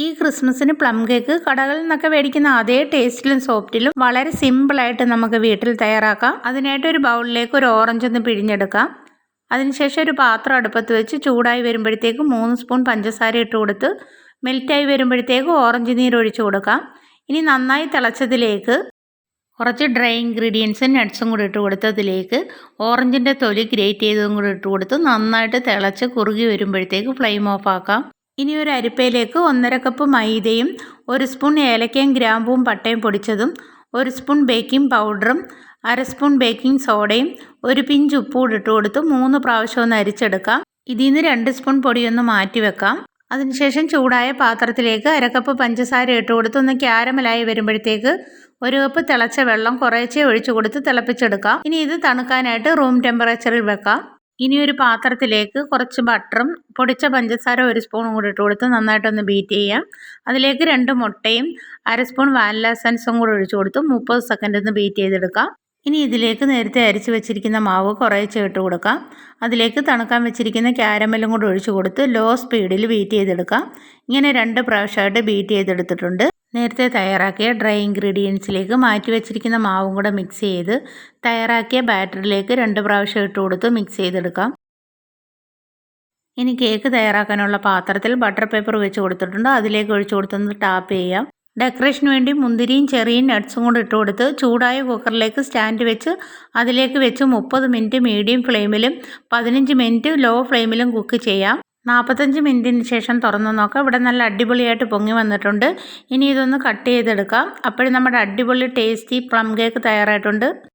ഈ ക്രിസ്മസിന് plum cake കടകളിൽ നിന്നൊക്കെ മേടിക്കുന്ന അതേ ടേസ്റ്റിലും സോഫ്റ്റിലും വളരെ സിമ്പിളായിട്ട് നമുക്ക് വീട്ടിൽ തയ്യാറാക്കാം. അതിനായിട്ട് ഒരു ബൗളിലേക്ക് ഒരു ഓറഞ്ച് ഒന്ന് പിഴിഞ്ഞെടുക്കാം. അതിനുശേഷം ഒരു പാത്രം അടുപ്പത്ത് വെച്ച് ചൂടായി വരുമ്പോഴത്തേക്ക് 3 സ്പൂൺ പഞ്ചസാര ഇട്ട് കൊടുത്ത് മെൽറ്റായി വരുമ്പോഴത്തേക്ക് ഓറഞ്ച് നീര് ഒഴിച്ചു കൊടുക്കാം. ഇനി നന്നായി തിളച്ചതിലേക്ക് കുറച്ച് ഡ്രൈ ഇൻഗ്രീഡിയൻസും നട്ട്സും കൂടി ഇട്ട് കൊടുത്ത് അതിലേക്ക് ഓറഞ്ചിൻ്റെ തൊലി ഗ്രേറ്റ് ചെയ്തതും കൂടി ഇട്ട് കൊടുത്ത് നന്നായിട്ട് തിളച്ച് കുറുകി വരുമ്പോഴത്തേക്ക് ഫ്ലെയിം ഓഫ് ആക്കാം. ഇനി ഒരു അരിപ്പയിലേക്ക് 1.5 കപ്പ് മൈദയും 1 സ്പൂൺ ഏലക്കയും ഗ്രാമ്പൂവും പട്ടയും പൊടിച്ചതും 1 സ്പൂൺ ബേക്കിംഗ് പൗഡറും 1/2 സ്പൂൺ ബേക്കിംഗ് സോഡയും 1 പിഞ്ച് ഉപ്പും ഇട്ട് കൊടുത്ത് 3 പ്രാവശ്യം ഒന്ന് അരിച്ചെടുക്കാം. ഇതിൽ നിന്ന് 2 സ്പൂൺ പൊടിയൊന്ന് മാറ്റി വെക്കാം. അതിനുശേഷം ചൂടായ പാത്രത്തിലേക്ക് 1/2 കപ്പ് പഞ്ചസാര ഇട്ട് കൊടുത്ത് ഒന്ന് ക്യാരമലായി വരുമ്പോഴത്തേക്ക് 1 കപ്പ് തിളച്ച വെള്ളം കുറേശ്ശെ ഒഴിച്ചു കൊടുത്ത് തിളപ്പിച്ചെടുക്കാം. ഇനി ഇത് തണുക്കാനായിട്ട് റൂം ടെമ്പറേച്ചറിൽ വെക്കാം. ഇനി ഒരു പാത്രത്തിലേക്ക് കുറച്ച് ബട്ടറും പൊടിച്ച പഞ്ചസാര 1 സ്പൂണും കൂടി ഇട്ട് കൊടുത്ത് നന്നായിട്ടൊന്ന് ബീറ്റ് ചെയ്യാം. അതിലേക്ക് 2 മുട്ടയും 1/2 സ്പൂൺ വാനില എസൻസും കൂടി ഒഴിച്ചു കൊടുത്ത് 30 സെക്കൻഡ് ഒന്ന് ബീറ്റ് ചെയ്തെടുക്കാം. ഇനി ഇതിലേക്ക് നേരത്തെ അരിച്ച് വെച്ചിരിക്കുന്ന മാവ് കുറേശ്ശെ ഇട്ട് കൊടുക്കാം. അതിലേക്ക് തണുക്കാൻ വെച്ചിരിക്കുന്ന ക്യാരമലും കൂടി ഒഴിച്ചു കൊടുത്ത് ലോ സ്പീഡിൽ ബീറ്റ് ചെയ്തെടുക്കാം. ഇങ്ങനെ 2 പ്രാവശ്യമായിട്ട് ബീറ്റ് ചെയ്തെടുത്തിട്ടുണ്ട്. നേരത്തെ തയ്യാറാക്കിയ ഡ്രൈ ഇൻഗ്രീഡിയൻസിലേക്ക് മാറ്റി വെച്ചിരിക്കുന്ന മാവും കൂടെ മിക്സ് ചെയ്ത് തയ്യാറാക്കിയ ബാറ്ററിലേക്ക് 2 പ്രാവശ്യം ഇട്ട് കൊടുത്ത് മിക്സ് ചെയ്തെടുക്കാം. ഇനി കേക്ക് തയ്യാറാക്കാനുള്ള പാത്രത്തിൽ ബട്ടർ പേപ്പർ വെച്ച് കൊടുത്തിട്ടുണ്ട്. അതിലേക്ക് ഒഴിച്ചു കൊടുത്തൊന്ന് ടാപ്പ് ചെയ്യാം. ഡെക്കറേഷന് വേണ്ടി മുന്തിരിയും ചെറിയും നട്ട്സും കൂടി ഇട്ട് കൊടുത്ത് ചൂടായ കുക്കറിലേക്ക് സ്റ്റാൻഡ് വെച്ച് അതിലേക്ക് വെച്ച് 30 മിനിറ്റ് മീഡിയം ഫ്ലെയിമിലും 15 മിനിറ്റ് ലോ ഫ്ലെയിമിലും കുക്ക് ചെയ്യാം. 45 മിനിറ്റിന് ശേഷം തുറന്ന് നോക്കാം. ഇവിടെ നല്ല അടിപൊളിയായിട്ട് പൊങ്ങി വന്നിട്ടുണ്ട്. ഇനി ഇതൊന്ന് കട്ട് ചെയ്തെടുക്കാം. അപ്പോഴും നമ്മുടെ അടിപൊളി ടേസ്റ്റി പ്ലം കേക്ക് തയ്യാറായിട്ടുണ്ട്.